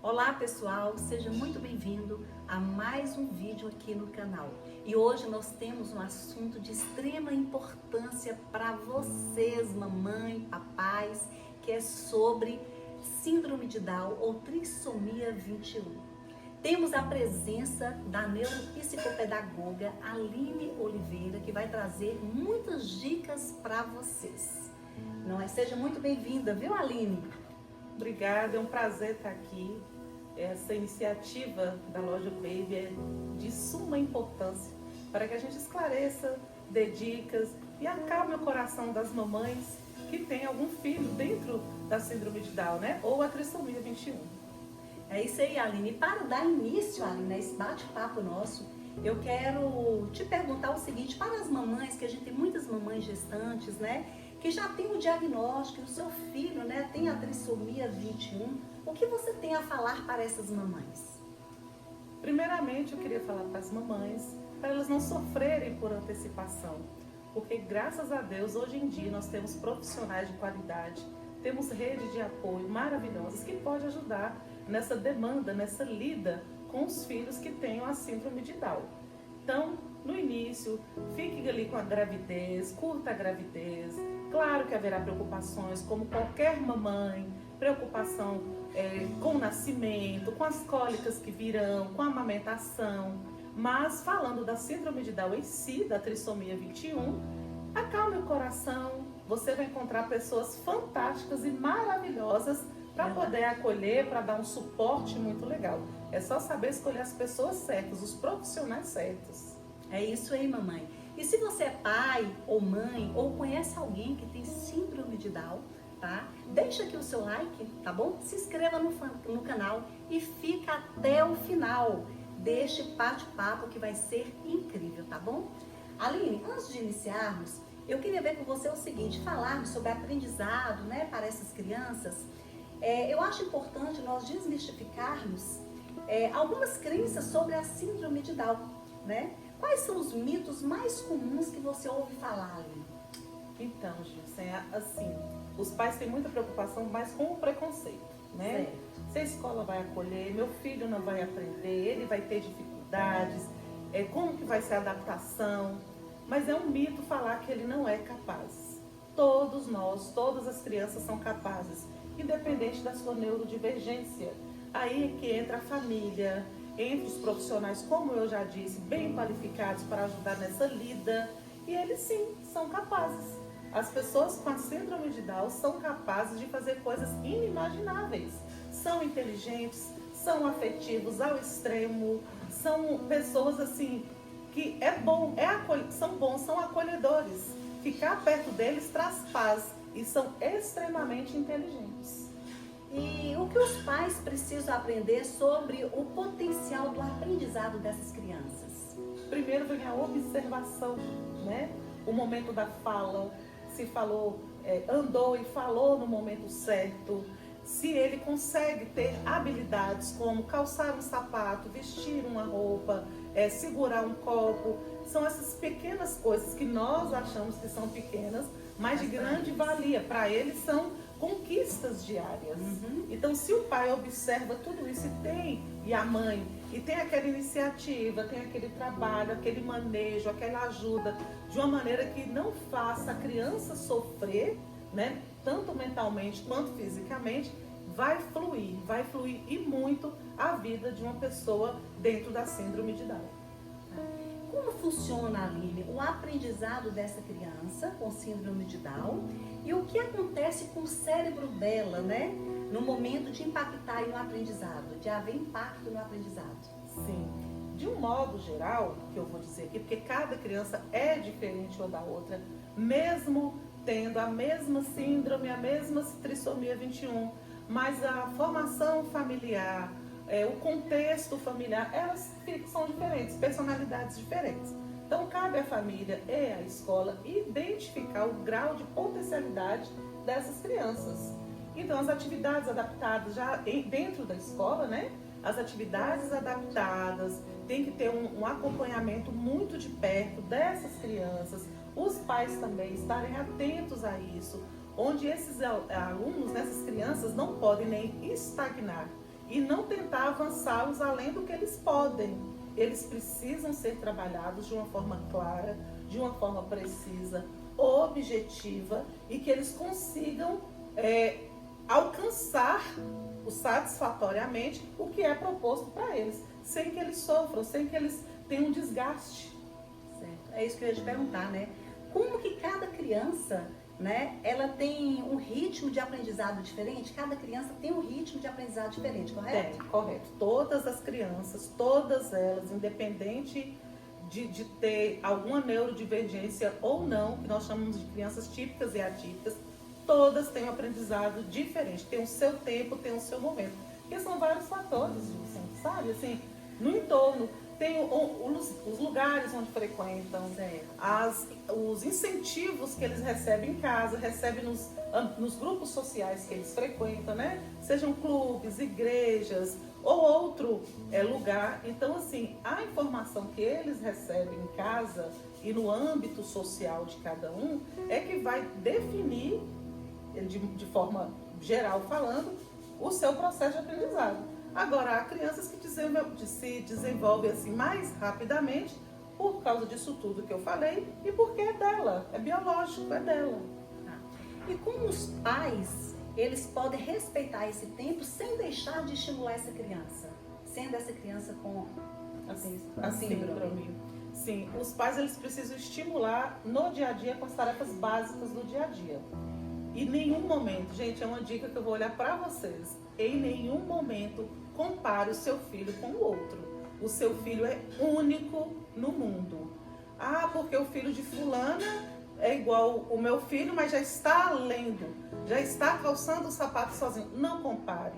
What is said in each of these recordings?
Olá pessoal, seja muito bem-vindo a mais um vídeo aqui no canal. E hoje nós temos um assunto de extrema importância para vocês, mamãe, papais, que é sobre síndrome de Down ou trissomia 21. Temos a presença da neuropsicopedagoga Aline Oliveira, que vai trazer muitas dicas para vocês. Não é? Seja muito bem-vinda, viu, Aline? Obrigada, é um prazer estar aqui. Essa iniciativa da Loja Baby é de suma importância para que a gente esclareça, dê dicas e acalme o coração das mamães que têm algum filho dentro da síndrome de Down, né? Ou a trissomia 21. É isso aí, Aline. E para dar início, Aline, a esse bate-papo nosso, eu quero te perguntar o seguinte, para as mamães, que a gente tem muitas mamães gestantes, né? Que já tem o diagnóstico, o seu filho, né, tem a trissomia 21, o que você tem a falar para essas mamães? Primeiramente, eu queria falar para as mamães, para elas não sofrerem por antecipação, porque graças a Deus, hoje em dia, nós temos profissionais de qualidade, temos rede de apoio maravilhosas que pode ajudar nessa demanda, nessa lida com os filhos que tenham a síndrome de Down. Então, no início, fique ali com a gravidez, curta a gravidez. Claro que haverá preocupações, como qualquer mamãe, preocupação com o nascimento, com as cólicas que virão, com a amamentação. Mas falando da síndrome de Down em si, da trissomia 21, acalme o coração. Você vai encontrar pessoas fantásticas e maravilhosas para poder acolher, para dar um suporte muito legal. É só saber escolher as pessoas certas, os profissionais certos. É isso aí, mamãe. E se você é pai ou mãe ou conhece alguém que tem síndrome de Down, tá? Deixa aqui o seu like, tá bom? Se inscreva no canal e fica até o final deste bate-papo que vai ser incrível, tá bom? Aline, antes de iniciarmos, eu queria ver com você o seguinte, falarmos sobre aprendizado, né, para essas crianças. Eu acho importante nós desmistificarmos algumas crenças sobre a síndrome de Down, né? Quais são os mitos mais comuns que você ouve falar, Aline? Então, Gilson, assim, os pais têm muita preocupação mais com o preconceito, né? Certo. Se a escola vai acolher, meu filho não vai aprender, ele vai ter dificuldades, como que vai ser a adaptação? Mas é um mito falar que ele não é capaz. Todos nós, todas as crianças são capazes, independente da sua neurodivergência. Aí é que entra a família, entre os profissionais, como eu já disse, bem qualificados para ajudar nessa lida, e eles sim, são capazes. As pessoas com a síndrome de Down são capazes de fazer coisas inimagináveis. São inteligentes, são afetivos ao extremo, são pessoas assim, que são bons, são acolhedores. Ficar perto deles traz paz e são extremamente inteligentes. E o que os pais precisam aprender sobre o potencial do aprendizado dessas crianças? Primeiro vem a observação, né? O momento da fala, se falou, andou e falou no momento certo, se ele consegue ter habilidades como calçar um sapato, vestir uma roupa, segurar um copo. São essas pequenas coisas que nós achamos que são pequenas, mas de grande valia. Para eles são conquistas diárias. Então, se o pai observa tudo isso e a mãe, e tem aquela iniciativa, tem aquele trabalho, aquele manejo, aquela ajuda, de uma maneira que não faça a criança sofrer, né, tanto mentalmente quanto fisicamente, vai fluir e muito a vida de uma pessoa dentro da síndrome de Down. Como funciona, Aline, o aprendizado dessa criança com síndrome de Down e o que acontece com o cérebro dela, né? No momento de impactar no aprendizado, de haver impacto no aprendizado? Sim, de um modo geral, que eu vou dizer aqui, porque cada criança é diferente uma da outra, mesmo tendo a mesma síndrome, a mesma trissomia 21, mas a formação familiar, o contexto familiar, elas são diferentes, personalidades diferentes. Então, cabe à família e à escola identificar o grau de potencialidade dessas crianças. Então, as atividades adaptadas já dentro da escola, né? As atividades adaptadas, tem que ter um acompanhamento muito de perto dessas crianças, os pais também estarem atentos a isso, onde esses alunos, essas crianças, não podem nem estagnar. e não tentar avançá-los além do que eles podem. Eles precisam ser trabalhados de uma forma clara, de uma forma precisa, objetiva, e que eles consigam alcançar satisfatoriamente o que é proposto para eles, sem que eles sofram, sem que eles tenham um desgaste. Certo. É isso que eu ia te perguntar, né? Como que cada criança, né, ela tem um ritmo de aprendizado diferente? Cada criança tem um ritmo de aprendizado diferente, correto? Correto. Todas as crianças, todas elas, independente de ter alguma neurodivergência ou não, que nós chamamos de crianças típicas e atípicas, todas têm um aprendizado diferente, tem o seu tempo, tem o seu momento. Porque são vários fatores, sabe? Assim, no entorno, tem os lugares onde frequentam, os incentivos que eles recebem em casa, recebem nos grupos sociais que eles frequentam, né? Sejam clubes, igrejas ou outro lugar. Então, assim, a informação que eles recebem em casa e no âmbito social de cada um é que vai definir, de forma geral falando, o seu processo de aprendizado. Agora, há crianças que se desenvolvem assim mais rapidamente por causa disso tudo que eu falei e porque é dela, é biológico, é dela. E como os pais, eles podem respeitar esse tempo sem deixar de estimular essa criança, sendo essa criança com a síndrome? Sim, os pais eles precisam estimular no dia a dia com as tarefas básicas do dia a dia. Em nenhum momento, gente, é uma dica que eu vou olhar para vocês, em nenhum momento compare o seu filho com o outro. O seu filho é único no mundo. Ah, porque o filho de fulana é igual o meu filho, mas já está lendo, já está calçando o sapato sozinho. Não compare.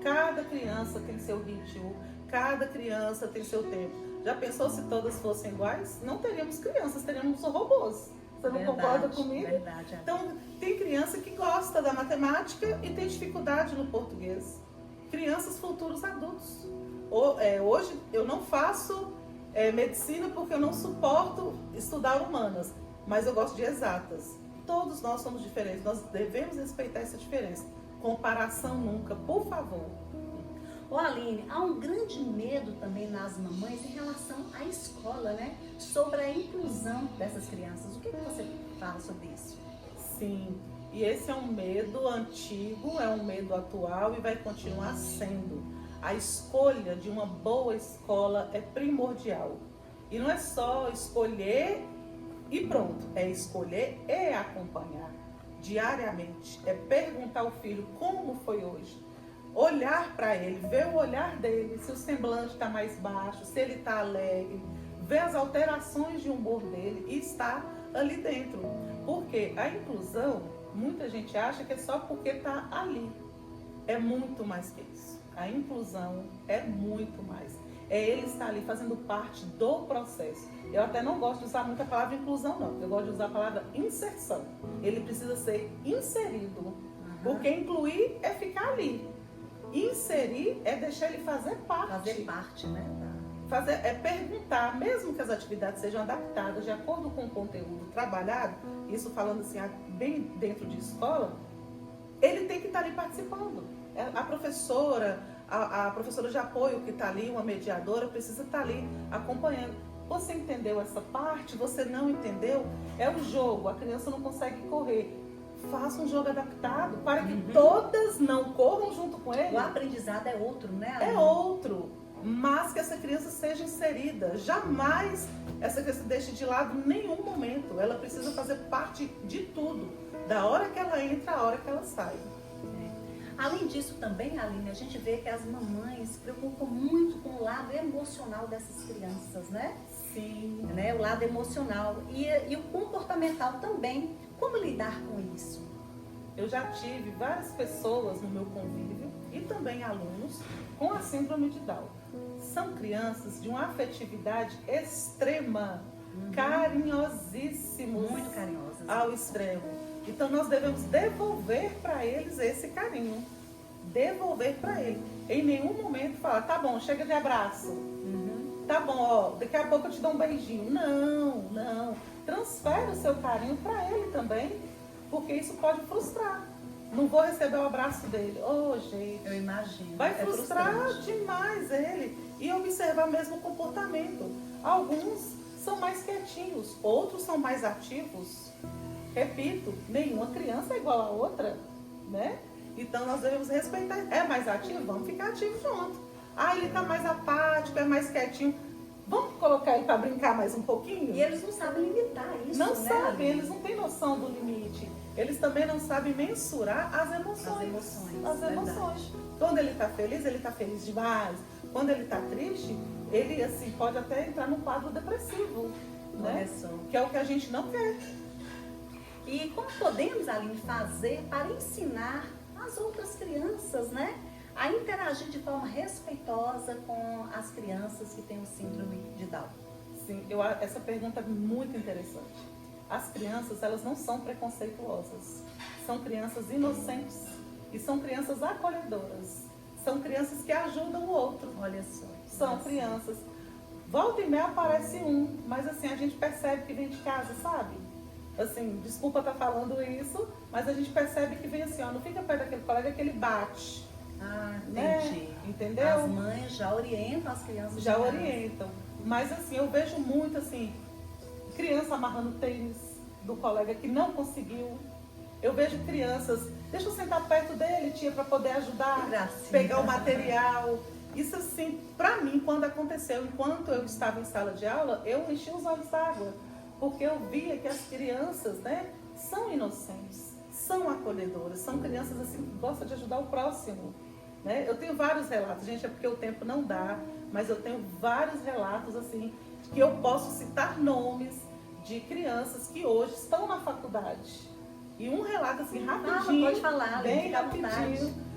Cada criança tem seu ritmo, cada criança tem seu tempo. Já pensou se todas fossem iguais? Não teríamos crianças, teríamos robôs. Você não concorda comigo? Verdade. Então, tem criança que gosta da matemática e tem dificuldade no português. Crianças futuros adultos. Hoje eu não faço medicina porque eu não suporto estudar humanas, mas eu gosto de exatas. Todos nós somos diferentes, nós devemos respeitar essa diferença. Comparação nunca, por favor. Ô Aline, há um grande medo também nas mamães em relação à escola, né? Sobre a inclusão dessas crianças. O que você fala sobre isso? Sim, e esse é um medo antigo, é um medo atual e vai continuar sendo. A escolha de uma boa escola é primordial. E não é só escolher e pronto, é escolher e acompanhar diariamente. É perguntar ao filho como foi hoje. Olhar para ele, ver o olhar dele, se o semblante está mais baixo, se ele está alegre, ver as alterações de humor dele e estar ali dentro. Porque a inclusão, muita gente acha que é só porque está ali. É muito mais que isso. A inclusão é muito mais. É ele estar ali fazendo parte do processo. Eu até não gosto de usar muito a palavra inclusão, não. Eu gosto de usar a palavra inserção. Ele precisa ser inserido. Porque incluir é ficar ali. Inserir é deixar ele fazer parte. Fazer parte, né? É perguntar, mesmo que as atividades sejam adaptadas de acordo com o conteúdo trabalhado, isso falando assim, bem dentro de escola, ele tem que estar ali participando. A professora, a professora de apoio que está ali, uma mediadora, precisa estar ali acompanhando. Você entendeu essa parte? Você não entendeu? É o jogo, a criança não consegue correr. Faça um jogo adaptado para que todas não corram junto com ele. O aprendizado é outro, né, Aline? É outro, mas que essa criança seja inserida. Jamais essa criança deixe de lado em nenhum momento. Ela precisa fazer parte de tudo, da hora que ela entra à hora que ela sai. Além disso também, Aline, a gente vê que as mamães se preocupam muito com o lado emocional dessas crianças, né? Sim. Né? O lado emocional e o comportamental também. Como lidar com isso? Eu já tive várias pessoas no meu convívio e também alunos com a síndrome de Down. São crianças de uma afetividade extrema, carinhosíssimos. Muito carinhosas. Ao extremo. Então nós devemos devolver para eles esse carinho. Devolver para ele. Em nenhum momento falar, tá bom, chega de abraço. Tá bom, ó, daqui a pouco eu te dou um beijinho. Não. Transfere o seu carinho para ele também, porque isso pode frustrar. não vou receber o abraço dele. Oh, gente. Eu imagino. Vai É frustrar frustrante. demais ele. E observar mesmo o comportamento. Alguns são mais quietinhos, outros são mais ativos. Repito, nenhuma criança é igual a outra, né? Então nós devemos respeitar. É mais ativo? Vamos ficar ativo junto. Ah, ele tá mais apático, é mais quietinho. Vamos colocar ele para brincar mais um pouquinho? E eles não sabem limitar isso, Não né, sabem, Aline? eles não têm noção do limite. Eles também não sabem mensurar as emoções. As emoções, As emoções. Quando ele está feliz demais. Quando ele está triste, ele assim, pode até entrar num quadro depressivo, né? Olha só. Que é o que a gente não quer. E como podemos, Aline, fazer para ensinar as outras crianças, né, a interagir de forma respeitosa com as crianças que têm o síndrome de Down? Sim, essa pergunta é muito interessante. As crianças, elas não são preconceituosas. São crianças inocentes e são crianças acolhedoras. São crianças que ajudam o outro. Olha só. São crianças. Volta e meia aparece um, mas assim, a gente percebe que vem de casa, sabe? Assim, desculpa estar falando isso, mas a gente percebe que vem assim, ó, não fica perto daquele colega que ele bate. Ah, Né? entendi. Entendeu? As mães já orientam as crianças. Já de casa. orientam. Mas assim, eu vejo muito assim, criança amarrando tênis do colega que não conseguiu. Eu vejo crianças, deixa eu sentar perto dele, tia, para poder ajudar, Que gracinha. pegar o material. Isso assim, para mim, quando aconteceu, enquanto eu estava em sala de aula, eu enchi os olhos d'água. Porque eu via que as crianças, né, são inocentes, são acolhedoras, são crianças assim, que gostam de ajudar o próximo. Né? Eu tenho vários relatos, gente, é porque o tempo não dá, mas eu tenho vários relatos assim, que eu posso citar nomes de crianças que hoje estão na faculdade. E um relato assim, rapidinho, pode falar, bem fica à vontade. rapidinho.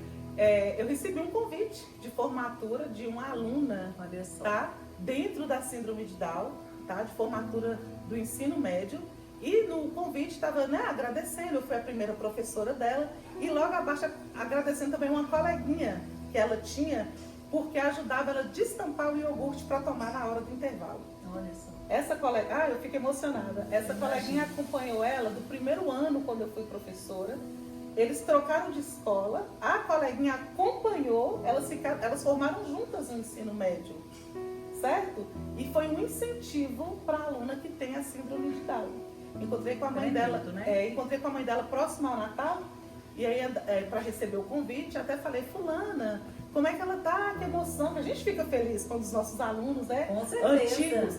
Eu recebi um convite de formatura de uma aluna, Olha só. tá? Dentro da síndrome de Down, tá? De formatura do ensino médio. E no convite estava, né, agradecendo, eu fui a primeira professora dela. E logo abaixo agradecendo também uma coleguinha que ela tinha, porque ajudava ela a destampar o iogurte para tomar na hora do intervalo. Olha só. Essa colega, eu fiquei emocionada. Essa coleguinha acompanhou ela do primeiro ano, quando eu fui professora. Eles trocaram de escola, a coleguinha acompanhou, elas formaram juntas no ensino médio, certo? E foi um incentivo para a aluna que tem a síndrome de Down. Encontrei com a mãe dela, né? encontrei com a mãe dela próximo ao Natal, e aí para receber o convite, até falei, fulana, como é que ela tá? Que emoção, a gente fica feliz quando os nossos alunos, Com certeza. antigos.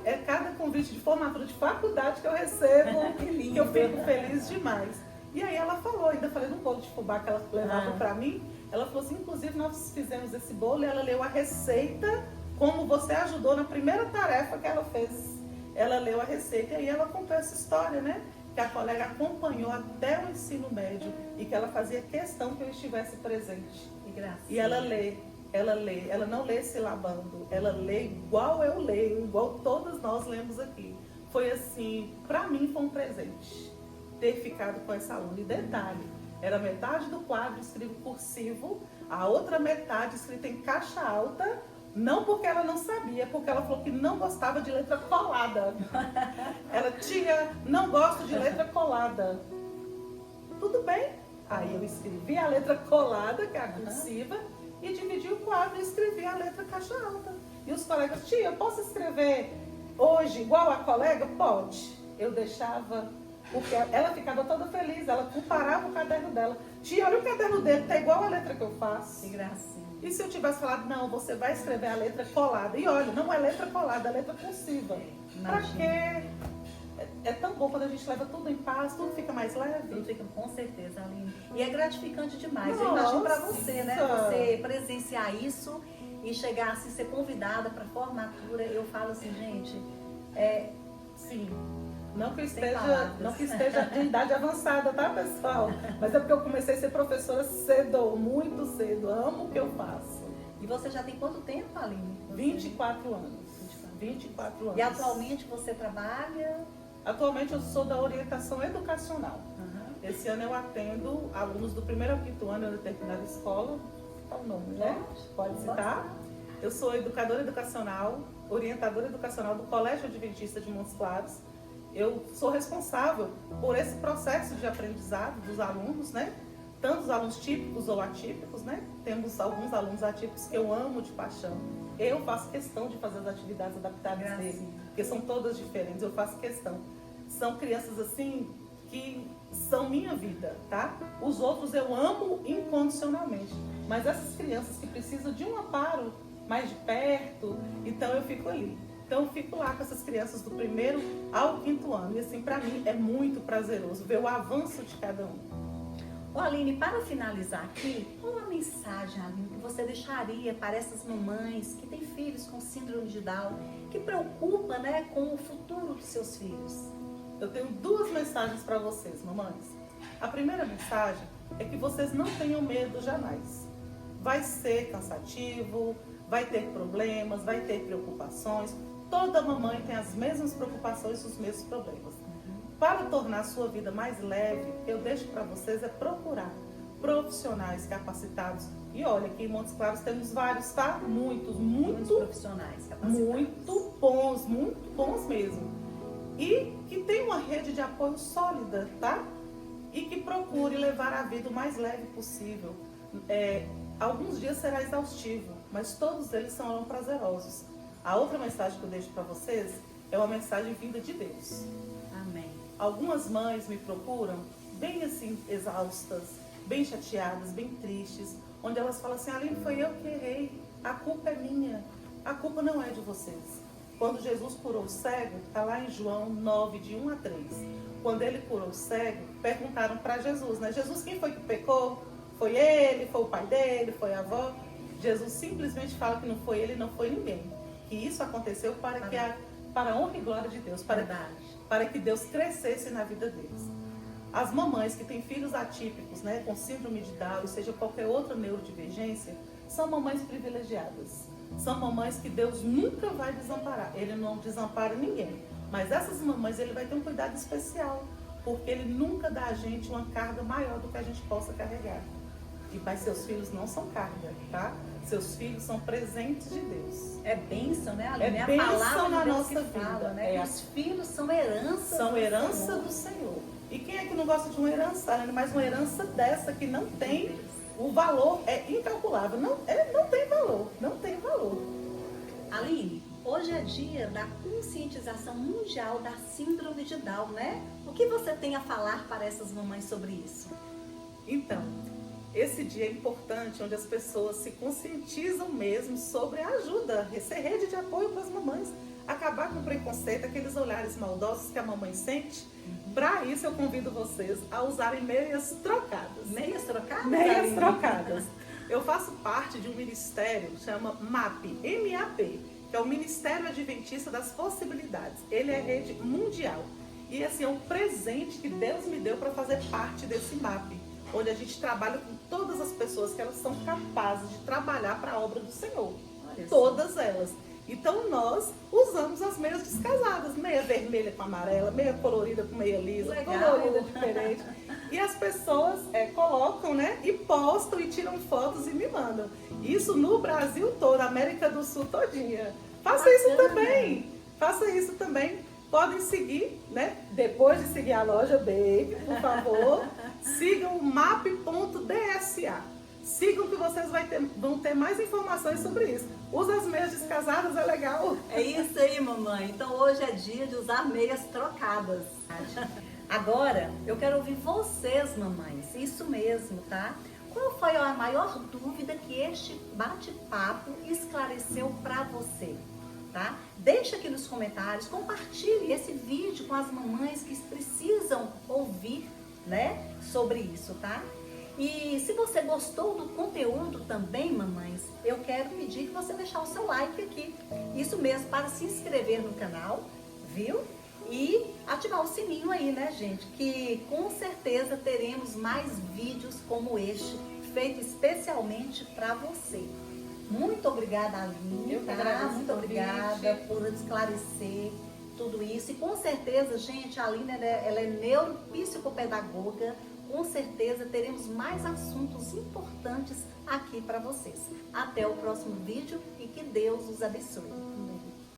É. É cada convite de formatura de faculdade que eu recebo, Que lindo. que eu fico feliz demais. E aí ela falou, ainda falei no bolo de fubá que ela levava para mim, ela falou assim, inclusive nós fizemos esse bolo e ela leu a receita, como você ajudou na primeira tarefa que ela fez. Ela leu a receita e aí ela contou essa história, né? Que a colega acompanhou até o ensino médio e que ela fazia questão que eu estivesse presente. Que graça. E ela lê, ela não lê silabando, ela lê igual eu leio, igual todos nós lemos aqui. Foi assim, para mim foi um presente ter ficado com essa aluna. E detalhe, era metade do quadro escrito cursivo, a outra metade escrita em caixa alta, não porque ela não sabia, porque ela falou que não gostava de letra colada. Ela não gosto de letra colada. Tudo bem. Aí eu escrevi a letra colada, que é a cursiva, e dividi o quadro e escrevi a letra caixa alta. E os colegas, tia, eu posso escrever hoje igual a colega? Pode. Eu deixava, porque ela ficava toda feliz, ela comparava o caderno dela. Tia, olha o caderno dele, tá igual a letra que eu faço. Que gracinha. E se eu tivesse falado, não, você vai escrever a letra colada. E olha, não é letra colada, é letra cursiva. Pra quê? É tão bom quando a gente leva tudo em paz, tudo fica mais leve. Tudo fica, com certeza, Aline. E é gratificante demais. Nossa. Eu imagino pra você, né? Você presenciar isso e chegar assim, ser convidada pra formatura. Eu falo assim, gente, Sim. Não que eu Sem esteja, palavras. não que esteja de idade avançada, tá, pessoal? Mas é porque eu comecei a ser professora cedo, muito cedo. Amo o que eu faço. E você já tem quanto tempo, Aline? 24 anos. 24 anos. E atualmente você trabalha? Atualmente eu sou da orientação educacional. Uhum. Esse ano eu atendo alunos do primeiro ao quinto ano em determinada escola. Qual o nome, né? Pode citar. Eu sou educadora educacional, orientadora educacional do Colégio Adventista de Montes Claros. Eu sou responsável por esse processo de aprendizado dos alunos, né? tanto os alunos típicos ou atípicos, né? Temos alguns alunos atípicos que eu amo de paixão. Eu faço questão de fazer as atividades adaptadas deles, porque são todas diferentes, eu faço questão. São crianças assim que são minha vida, tá? Os outros eu amo incondicionalmente, mas essas crianças que precisam de um amparo mais de perto, então eu fico ali. Então eu fico lá com essas crianças do 1º ao 5º ano, e assim, para mim é muito prazeroso ver o avanço de cada um. Ô Aline, para finalizar aqui, qual a mensagem, Aline, que você deixaria para essas mamães que têm filhos com síndrome de Down, que preocupa, né, com o futuro dos seus filhos? Eu tenho 2 mensagens para vocês, mamães. A primeira mensagem é que vocês não tenham medo jamais. Vai ser cansativo, vai ter problemas, vai ter preocupações. Toda mamãe tem as mesmas preocupações e os mesmos problemas. Para tornar a sua vida mais leve, eu deixo para vocês é procurar profissionais capacitados. E olha, aqui em Montes Claros temos vários, tá? Muitos profissionais capacitados. Muito bons mesmo. E que tem uma rede de apoio sólida, tá? E que procure levar a vida o mais leve possível. Alguns dias será exaustivo, mas todos eles serão prazerosos. A outra mensagem que eu deixo para vocês é uma mensagem vinda de Deus. Amém. Algumas mães me procuram bem assim, exaustas, bem chateadas, bem tristes, onde elas falam assim: Aline, foi eu que errei, a culpa é minha, a culpa não é de vocês. Quando Jesus curou o cego, está lá em João 9, de 1 a 3. Quando ele curou o cego, perguntaram para Jesus, né? Jesus, quem foi que pecou? Foi ele? Foi o pai dele? Foi a avó? Jesus simplesmente fala que não foi ele, não foi ninguém. Que isso aconteceu para a honra e glória de Deus, para que Deus crescesse na vida deles. As mamães que têm filhos atípicos, né, com síndrome de Down, ou seja, qualquer outra neurodivergência, são mamães privilegiadas. São mamães que Deus nunca vai desamparar. Ele não desampara ninguém. Mas essas mamães, ele vai ter um cuidado especial, porque ele nunca dá a gente uma carga maior do que a gente possa carregar. Mas seus filhos não são carga, tá? Seus filhos são presentes de Deus. É bênção, né, Aline? É bênção a palavra na de Deus nossa que vida. fala, né? Os filhos são herança. São herança do Senhor. E quem é que não gosta de uma herança, Aline? Mas uma herança dessa que não tem, o valor é incalculável. Não tem valor, não tem valor. Aline, hoje é dia da conscientização mundial da síndrome de Down, né? O que você tem a falar para essas mamães sobre isso? Então, esse dia é importante, onde as pessoas se conscientizam mesmo sobre a ajuda, ser rede de apoio para as mamães, acabar com o preconceito, aqueles olhares maldosos que a mamãe sente. Para isso, eu convido vocês a usarem meias trocadas. Meias trocadas? Meias trocadas. Eu faço parte de um ministério que chama MAP, M-A-P, que é o Ministério Adventista das Possibilidades. Ele é rede mundial. E assim, é um presente que Deus me deu para fazer parte desse MAP, onde a gente trabalha com todas as pessoas que elas são capazes de trabalhar para a obra do Senhor. Todas elas. Então nós usamos as meias descasadas, meia vermelha com amarela, meia colorida com meia lisa, colorida diferente. E as pessoas colocam, né, e postam e tiram fotos e me mandam. Isso no Brasil todo, América do Sul todinha. Faça isso também. Faça isso também. Podem seguir, né? Depois de seguir a loja Baby, por favor, sigam o map.dsa. Sigam que vocês vão ter mais informações sobre isso. Usa as meias descasadas, é legal. É isso aí, mamãe. Então hoje é dia de usar meias trocadas. Agora, eu quero ouvir vocês, mamães. Isso mesmo, tá? Qual foi a maior dúvida que este bate-papo esclareceu para você? Tá? Deixa aqui nos comentários, compartilhe esse vídeo com as mamães que precisam ouvir, né, sobre isso, tá? E se você gostou do conteúdo também, mamães, eu quero pedir que você deixar o seu like aqui. Isso mesmo, para se inscrever no canal, viu? E ativar o sininho aí, né, gente? Que com certeza teremos mais vídeos como este, feito especialmente para você. Muito obrigada, Aline, tá? Muito obrigada por esclarecer tudo isso. E com certeza, gente, a Aline, ela é neuropsicopedagoga. Com certeza teremos mais assuntos importantes aqui para vocês. Até o próximo vídeo e que Deus os abençoe.